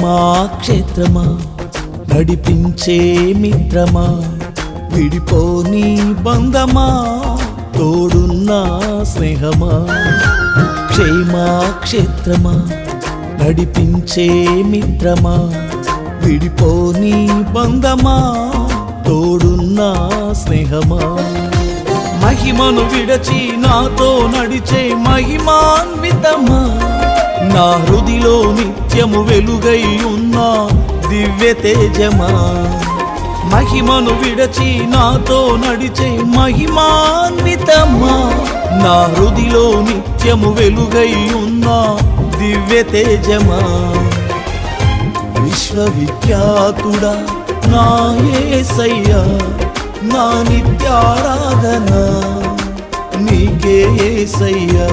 క్షేమాక్షేత్రమా నడిపించే మిత్రమా విడిపోని బంధమా తోడున్న స్నేహమా క్షేమాక్షేత్రమా నడిపించే మిత్రమా విడిపోని బంధమా తోడున్న స్నేహమా మహిమను విడచి నాతో నడిచే మహిమాన్వితమా నా హృదిలో నిత్యము వెలుగై ఉన్న దివ్య తేజమా మహిమను విడచి నాతో నడిచే మహిమాన్వితమా నా హృదిలో నిత్యము వెలుగై ఉన్న దివ్య తేజమా విశ్వవిఖ్యాతుడా నా యేసయ్యా నా నిత్యారాధన నీకే యేసయ్యా